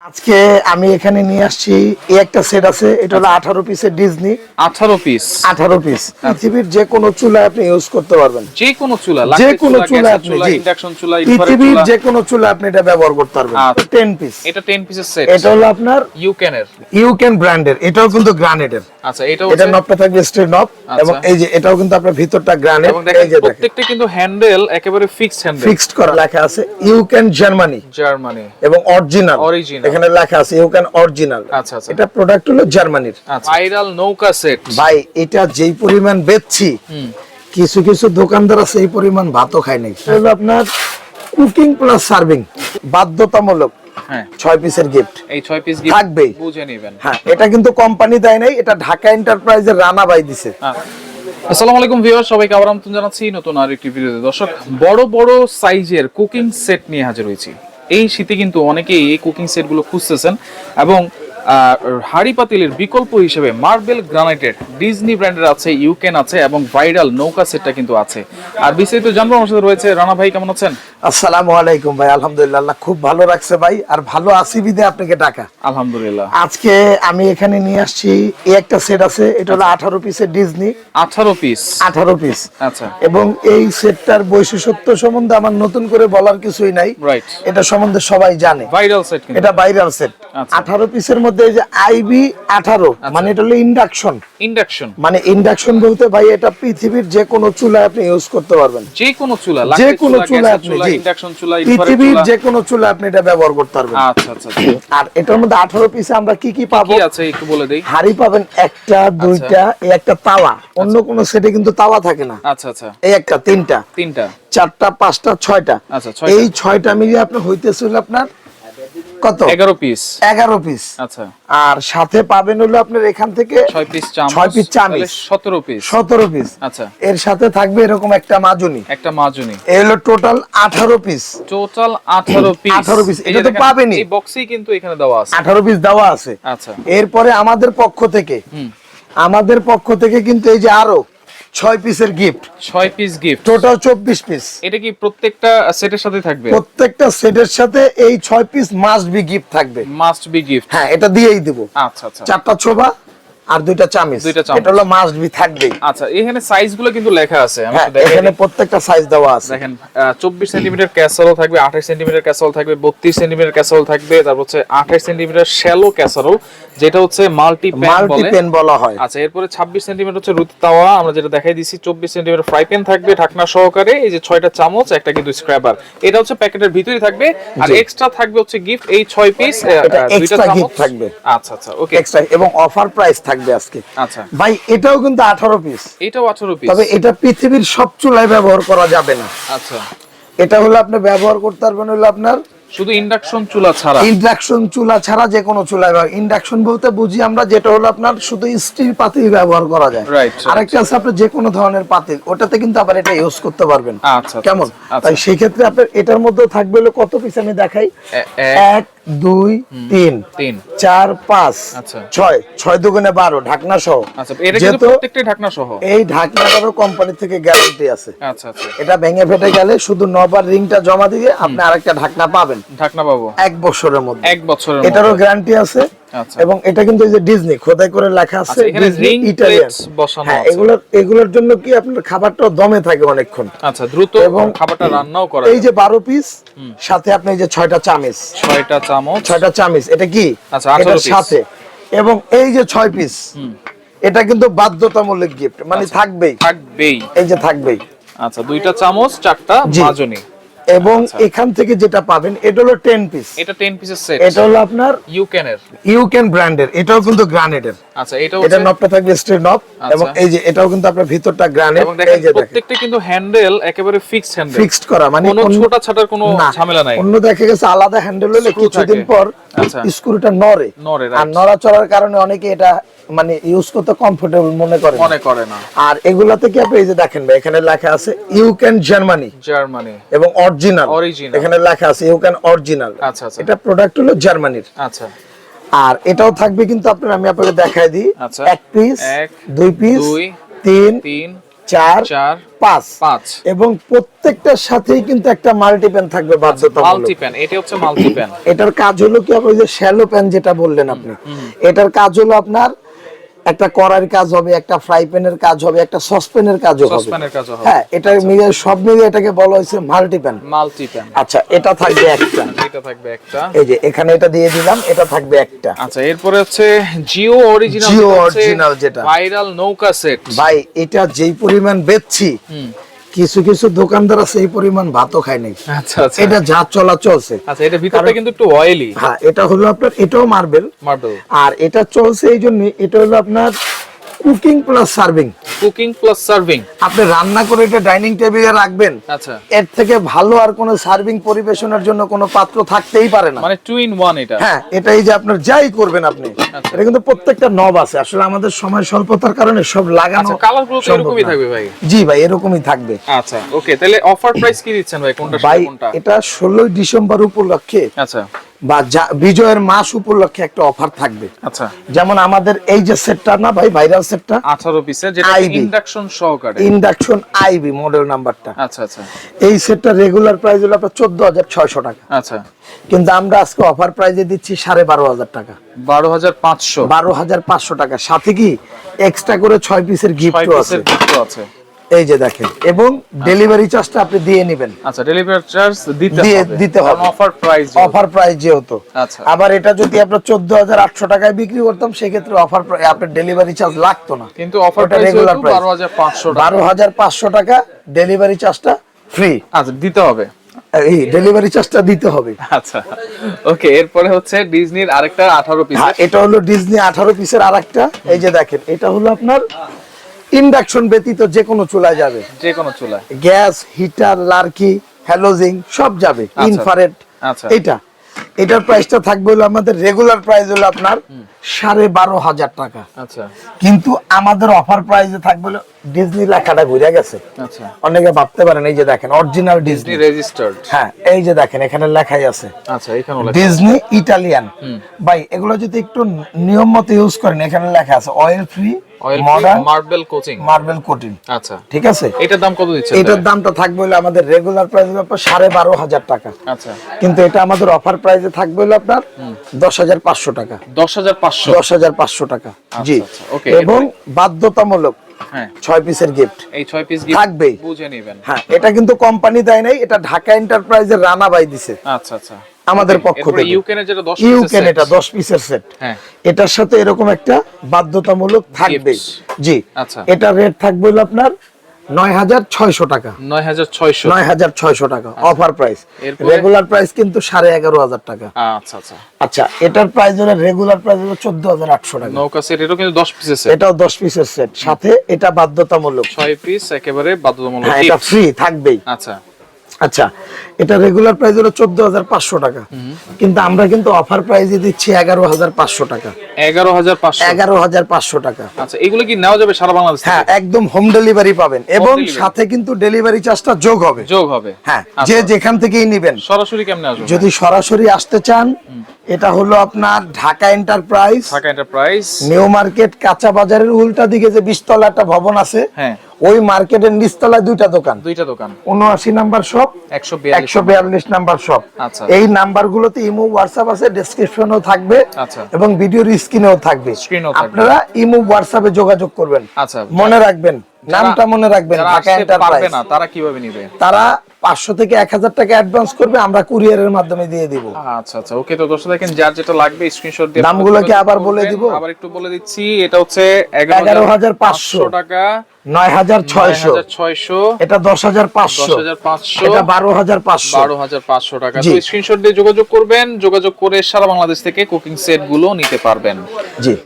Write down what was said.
আজকে আমি এখানে নিয়ে আসছি এই একটা সেট আছে, এটা হলো 18 পিসের ডিজনি। 18 পিস 18 পিস পৃথিবীর যে কোনো চুলা আপনি ইউজ করতে পারবেন, যে কোনো চুলা, যে কোনো চুলা গ্যাসের আপনি চুলা, জি ইন্ডাকশন চুলা, ইনফ্রারেড পৃথিবীর চুলা, যে কোনো চুলা আপনি এটা ব্যবহার করতে পারবেন। 10 পিস, এটা 10 পিসের সেট। এটা হলো আপনার ইউকেন ব্র্যান্ডের, এটাও কিন্তু গ্রানাইটের। আচ্ছা, এটা নবটা থাকবে স্টিল নব, এবং এই যে এটাও কিন্তু আপনার ভিতরটা গ্রানাইট। এই যে প্রত্যেকটা কিন্তু হ্যান্ডেল একেবারে ফিক্সড হ্যান্ডেল, ফিক্সড করা লেখা আছে ইউকেন জার্মানি এবং অরিজিনাল, এখানে লেখা আছে ইউকেন অরিজিনাল। আচ্ছা আচ্ছা, এটা প্রোডাক্ট হলো জার্মানির। ভাইরাল নৌকা সেট। ভাই এটা যেই পরিমাণ বেচছি, কিছু কিছু দোকানদার আছে এই পরিমাণ ভাতও খায় নাই। এটা আপনার কুকিং প্লাস সার্ভিং বাধ্যতামূলক। হ্যাঁ, 6 পিসের গিফট, এই 6 পিস গিফট থাকবেই, বুঝে নেবেন। হ্যাঁ, এটা কিন্তু কোম্পানি দেয় নাই, এটা ঢাকা এন্টারপ্রাইজের রানা ভাই দিছে। আসসালামু আলাইকুম ভিউয়ার, সবাইকে আবার আমন্ত্রণ জানাচ্ছি নতুন আরেকটি ভিডিওতে। দর্শক, বড় বড় সাইজের কুকিং সেট নিয়ে হাজির হয়েছি। এই শীতে কিন্তু অনেকেই এই কুকিং সেটগুলো খুঁজতেছেন, এবং হাড়ি পাতিলের বিকল্প হিসেবে মার্বেল গ্রানাইটের ডিজনি ব্র্যান্ডের আছে, ইউকেন আছে, এবং ভাইরাল নৌকা সেটটা কিন্তু আছে। আর বিস্তারিত জানবো, আমার সাথে রয়েছে রানা ভাই। কেমন আছেন? আসসালামু আলাইকুম ভাই, আলহামদুলিল্লাহ, আল্লাহ খুব ভালো রাখছে ভাই, আর ভালো আছি বিদে আপনাকে টাকা। আলহামদুলিল্লাহ। আজকে আমি এখানে নিয়ে আসছি এই একটা সেট আছে, এটা হলো 18 পিসের ডিজনি। 18 piece, 18 piece. আচ্ছা, এবং এই সেটটার বৈশিষ্ট্য সম্বন্ধে আমার নতুন করে বলার কিছুই নাই, রাইট। এটা সম্বন্ধে সবাই জানে, ভাইরাল সেট। এটা ভাইরাল সেট। 18 পিসের মধ্যে এই যে আইবি 18, মানে এটা হলো ইন্ডাকশন। মানে ইন্ডাকশন বলতে ভাই এটা পৃথিবীর যে কোনো চুলা আপনি ইউজ করতে পারবেন, যে কোনো চুলা, যে কোনো চুলা আপনি, ইন্ডাকশন চুলা, পৃথিবীর যে কোনো চুলা আপনি এটা ব্যবহার করতে পারবেন। আচ্ছা আচ্ছা। আর এটার মধ্যে 18 পিসে আমরা কি কি পাবো কি আছে একটু বলে দেই। হাড়ি পাবেন একটা, দুইটা, এই একটা তাওয়া, অন্য কোনো সেটে কিন্তু তাওয়া থাকে না। আচ্ছা আচ্ছা, এই একটা, তিনটা, চারটা, পাঁচটা, ছয়টা। আচ্ছা, এই 6টা মিলিয়ে আপনি হইতেছিল আপনার কত? 11 পিস। 11 পিস। আচ্ছা, আর সাথে পাবেন হলো আপনার এখান থেকে 6 পিস চামচ, 6 পিস চামচ, 17 পিস। 17 পিস। আচ্ছা, এর সাথে থাকবে এরকম একটা মাজুনি, এই হলো total 18 piece. Total 18 piece. 18 piece, এটা তো পাবেনই, এই বক্সেই কিন্তু এখানে দেওয়া আছে 18 পিস দেওয়া আছে। আচ্ছা, এরপরে আমাদের পক্ষ থেকে কিন্তু এই যে আরো 6 পিসের gift, 6 piece gift, total 24 piece. এটা কি প্রত্যেকটা সেটের সাথে থাকবে? প্রত্যেকটা সেটের সাথে এই 6 পিস মাস্ট বি গিফট থাকবে, মাস্ট বি গিফট। হ্যাঁ, এটা দিয়েই দেব। আচ্ছা আচ্ছা, 4টা ছোবা আর 2টা চামচ, এটা হলো মাস্ট বি থাকবেই। আচ্ছা, এখানে সাইজগুলো কিন্তু লেখা আছে, আমি হ্যাঁ, একটু দেখাই। এখানে প্রত্যেকটা সাইজ দেওয়া আছে। দেখেন, 24 সেন্টিমিটার ক্যাসারোল থাকবে, 28 সেন্টিমিটার ক্যাসারোল থাকবে, 32 সেন্টিমিটার ক্যাসারোল থাকবে, তারপর হচ্ছে 28 সেন্টিমিটার শ্যালো ক্যাসারোল, যেটা হচ্ছে মাল্টি প্যান বলা হয়। আচ্ছা, এরপরে 26 সেন্টিমিটার হচ্ছে রুটি তাওয়া, আমরা যেটা দেখাই দিছি। 24 সেন্টিমিটার ফ্রাই প্যান থাকবে ঢাকনা সহকারে, এই যে 6টা চামচ, একটা কিন্তু স্ক্র্যাবার, এটা হচ্ছে প্যাকেটের ভিতরেই থাকবে। আর এক্সট্রা থাকবে হচ্ছে গিফট এই 6 পিস, 2টা চামচ থাকবে। আচ্ছা আচ্ছা, ওকে, এক্সট্রা, এবং অফার প্রাইস থাকবে আজকে। আচ্ছা ভাই, এটাও কিন্তু 18 পিস, এটাও 18 পিস, তবে এটা পৃথিবীর সব চুলায় ব্যবহার করা যাবে না। আচ্ছা, এটা হলো আপনি ব্যবহার করতে পারবেন হলো আপনার শুধু ইন্ডাকশন চুলা ছাড়া, ইন্ডাকশন চুলা ছাড়া যে কোনো চুলায়। ইন্ডাকশন বলতে বুঝি আমরা যেটা হলো আপনার শুধু স্টিল পাতিল ব্যবহার করা যায়। আরেকটা আছে আপনার যে কোনো ধরনের পাতিল, ওটাতে কিন্তু আবার এটা ইউজ করতে পারবেন। আচ্ছা, কেমন? তাই সেই ক্ষেত্রে আপনার এটার মধ্যে থাকবে হলো কত পিস আমি দেখাই। 1 2 3 4 5 6 দুগুণে 12 ঢাকনা সহ। আচ্ছা, এটা কিন্তু প্রত্যেকটা ঢাকনা সহ। এই ঢাকনাটারও কোম্পানি থেকে গ্যারান্টি আছে। আচ্ছা আচ্ছা, এটা ভেঙে ফেটে গেলে শুধু নবার রিংটা জমা দিয়ে আপনি আরেকটা ঢাকনা পাবেন। ঢাকনা পাবো 1 বছরের মধ্যে, 1 বছরের। এটারও গ্যারান্টি আছে। আচ্ছা, এবং এটা কিন্তু এই যে ডিজনি খোদাই করে লেখা আছে, এখানে রিং প্লেট বসানো আছে। এগুলোর জন্য কি আপনার খাবারটা দমে থাকে অনেকক্ষণ। আচ্ছা, দ্রুত এবং খাবারটা রান্নাও করা যায়। এই যে 12 পিস, সাথে আপনি এই যে 6টা চামচ, 6টা চামচ, এটা কি? আচ্ছা, 18 পিস সাথে, এবং এই যে 6 পিস, এটা কিন্তু বাধ্যতামূলক গিফট, মানে থাকবেই, এই যে থাকবেই। আচ্ছা, 2টা চামচ, 4টা মাজনি। এবং এখান থেকে যেটা পাবেন এটা হলো 10 পিস, এটা 10 পিসের সেট, এটা হলো আপনার ইউকেন ব্র্যান্ডের, এটাও কিন্তু গ্রানাইটের। আচ্ছা, এটা নবটা থাকবে স্টিল নব, এবং এই যে এটাও কিন্তু আপনার ভিতরটা গ্রানাইট। এবং দেখেন প্রত্যেকটা কিন্তু হ্যান্ডেল একেবারে ফিক্সড হ্যান্ডেল, ফিক্সড করা, মানে কোনো ছোটা ছাটার কোনো ঝামেলা নাই। অন্য দেখা গেছে আলাদা হ্যান্ডেল হলে কিছুদিন পর স্ক্রুটা নড়ে, আর নড়াচড়ার কারণে অনেকে এটা মানে ইউজ করতে কমফোর্টেবল মনে করে না। আর এগুলাতে কি আপনি এই যে দেখেন ভাই, এখানে লেখা আছে ইউকেন জার্মানি এবং অরিজিনাল, এখানে লেখা আছে ইউকেন অরিজিনাল। আচ্ছা আচ্ছা, এটা প্রোডাক্ট হলো জার্মানির। আচ্ছা, আর এটাও থাকবে কিন্তু আপনার, আমি আপনাকে দেখাই দিই। 1 পিস, 2 পিস, 3, 4 5 এবং প্রত্যেকটার সাথেই কিন্তু একটা মাল্টি প্যান থাকবে বাধ্যতামূলক। মাল্টি প্যান, এটা হচ্ছে মাল্টি প্যান। এটার কাজ হলো কি, আপনি যে শ্যালো প্যান যেটা বললেন আপনি, এটার কাজ হলো আপনার একটা কড়াইয়ের কাজ হবে, একটা ফ্রাই প্যানের কাজ হবে, একটা সসপ্যানের কাজও হবে। হ্যাঁ, এটা মিলিয়ে সব মিলিয়ে এটাকে বলা হয়েছে মাল্টি প্যান। আচ্ছা, এটা থাকবে একটা, এই যে এখানে এটা দিয়ে দিলাম, এটা থাকবে একটা। আচ্ছা, এরপরে হচ্ছে জিও অরিজিনাল যেটা ভাইরাল নৌকা সেট। ভাই এটা যেই পরিমাণ বেচছি, কিছু কিছু দোকানদার আছে এই পরিমাণ ভাতও খায় নাই। আচ্ছা আচ্ছা, এটা যা চলছে। আচ্ছা, এটা ভিতরটা কিন্তু একটু অয়েলি। হ্যাঁ, এটা হলো আপনার, এটাও মার্বেল, আর এটা চলছে এই জন্য, এটা হলো আপনার কুকিং প্লাস সার্ভিং। আপনি রান্না করে এটা ডাইনিং টেবিলে রাখবেন। আচ্ছা, এর থেকে ভালো আর কোনো সার্ভিং পরিবেশনের জন্য কোনো পাত্র থাকতেই পারে না। মানে 2 in 1 এটা। হ্যাঁ, এটাই যে আপনার যাই করবেন আপনি, এটা কিন্তু প্রত্যেকটা নব আছে। আসলে আমাদের সময় স্বল্পতার কারণে সব লাগানো। আচ্ছা, কালারগুলো তো এরকমই থাকবে ভাই? জি ভাই, এরকমই থাকবে। আচ্ছা, ওকে, তাহলে অফার প্রাইস কি দিচ্ছেন ভাই? কোনটা ভাই, কোনটা? এটা 16 ডিসেম্বর উপলক্ষে, আচ্ছা, বা বিজয়ের মাস উপলক্ষে একটা অফার থাকবে। আচ্ছা, যেমন আমাদের এই যে সেটটা না ভাই, ভাইরাল সেটটা 18 পিসের, যেটা ইন্ডাকশন সহকারে, ইন্ডাকশন আইবি মডেল নাম্বারটা। আচ্ছা আচ্ছা, এই সেটটা রেগুলার প্রাইস হলো আপনার 14,600 টাকা। আচ্ছা, কিন্তু আমরা আজকে অফার প্রাইসে দিচ্ছি 12,500 টাকা, 12,500 টাকা। সাথে কি এক্সট্রা করে 6 পিসের গিফট আছে। এই যে দেখেন, এবং ডেলিভারি চার্জটা আপনি দিয়ে নেবেন। আচ্ছা, ডেলিভারি চার্জ দিতে হবে অফার প্রাইস যেহেতু। আচ্ছা, আবার এটা যদি আমরা 14,800 টাকায় বিক্রি করতাম, সেক্ষেত্রে অফার আপনার ডেলিভারি চার্জ লাগতো না। কিন্তু অফার প্রাইস রেগুলার 12,500 টাকা, ডেলিভারি চার্জটা ফ্রি। আচ্ছা, দিতে হবে, এই ডেলিভারি চার্জটা দিতে হবে। আচ্ছা, ওকে। এরপরে হচ্ছে ডিজনির আরেকটা 18 পিস। এটা হলো ডিজনি 18 পিসের আরেকটা। এই যে দেখেন, এটা হলো আপনার ইন্ডাকশন ব্যতীত যে কোনো চুলায় যাবে, যে কোনো চুলায়, গ্যাস, হিটার, লার্কি, হ্যালোজিং সব যাবে, ইনফ্রারেড। আচ্ছা, এটার প্রাইসটা থাকবে হলো, আমাদের রেগুলার প্রাইস হলো আপনার 12,500 টাকা। আচ্ছা, কিন্তু আমাদের অফার প্রাইসে থাকবে হলো, ডিজনি লেখাটা ঘুরে গেছে। আচ্ছা, অনেকে ভাবতে পারেন, এই যে দেখেন অরিজিনাল ডিজনি রেজিস্টার্ড। হ্যাঁ, এই যে দেখেন এখানে লেখাই আছে। আচ্ছা, এখানেও লেখা ডিজনি ইটালিয়ান। ভাই, এগুলো যদি একটু নিয়ম মতো ইউজ করেন, এখানে লেখা আছে oil free, modern, marble coating. আচ্ছা, ঠিক আছে। এটার দাম কত দিচ্ছেন? এটার দামটা থাকবে হলো আমাদের রেগুলার প্রাইস হলো 12,500 টাকা। আচ্ছা, কিন্তু এটা আমাদের অফার প্রাইসে থাকবে হলো আপনার 10,500 টাকা। 10,500 টাকা, জি। ওকে, এবং বাধ্যতামূলক 6 পিসের গিফট, এই 6 পিস গিফট থাকবেই, বুঝে নেবেন। হ্যাঁ, এটা কিন্তু কোম্পানি দেয় নাই, এটা ঢাকা এন্টারপ্রাইজের রানা ভাই দিছে। আচ্ছা আচ্ছা, আমাদের পক্ষ থেকে। ইউকেন যেটা 10 পিসের সেট, হ্যাঁ, এটার সাথে এরকম একটা বাধ্যতামূলক থাকবে। জি। আচ্ছা, এটা রেট থাকবে হলো আপনার 9,600 টাকা। 9,600 টাকা অফার প্রাইস। রেগুলার প্রাইস কিন্তু 11,500 টাকা। আচ্ছা আচ্ছা, আচ্ছা, এটার প্রাইস হলো, রেগুলার প্রাইস হলো 14,800 টাকা। নৌকা সেট, এটাও কিন্তু 10 পিসের সেট। এটাও 10 পিসের সেট, সাথে এটা বাধ্যতামূলক 6 পিস একেবারে বাধ্যতামূলক। হ্যাঁ, এটা ফ্রি থাকবেই। আচ্ছা আচ্ছা, এটা রেগুলার প্রাইস হলো 14,500 টাকা, কিন্তু আমরা কিন্তু অফার প্রাইসে দিচ্ছি 11,500 টাকা। 11,500 টাকা। আচ্ছা, এগুলো কি নেওয়া যাবে সারা বাংলাদেশ? হ্যাঁ, একদম হোম ডেলিভারি পাবেন, এবং সাথে কিন্তু ডেলিভারি চার্জটা যোগ হবে। হ্যাঁ, যে যেখান থেকেই নেবেন। সরাসরি কেমনে আসবে? যদি সরাসরি আসতে চান, এটা হলো আপনার ঢাকা এন্টারপ্রাইজ, নিউ মার্কেট, কাঁচা বাজারের উল্টা দিকে যে 20 তলা একটা ভবন আছে, হ্যাঁ, ওই মার্কেটের নিচতলায় দুইটা দোকান, 79 নাম্বার শপ, 142 নাম্বার শপ। আচ্ছা, এই নাম্বারগুলোতে ইমো, হোয়াটসঅ্যাপ আছে, ডেসক্রিপশনেও থাকবে। আচ্ছা, এবং ভিডিওর স্ক্রিনেও থাকবে। আপনারা ইমো, হোয়াটসঅ্যাপে যোগাযোগ করবেন। আচ্ছা, মনে রাখবেন, নামটা মনে রাখবেন, ঢাকা এন্টারপ্রাইজ। তারা কিভাবে নেবে? তারা 500 থেকে 1,000 টাকা অ্যাডভান্স করবে, আমরা কুরিয়ারের মাধ্যমে দিয়ে দিব। আচ্ছা আচ্ছা, ওকে। তো দর্শক দেখেন, যার যেটা লাগবে স্ক্রিনশট দিয়ে, দামগুলো কি আবার বলে দিব? আবার একটু বলে দিচ্ছি। এটা হচ্ছে 11,500 টাকা, 9,600, এটা 10,500, এটা 12,500 টাকা। তো স্ক্রিনশট দিয়ে যোগাযোগ করবেন, যোগাযোগ করে সারা বাংলাদেশ থেকে কুকিং সেট গুলো নিতে পারবেন। জি।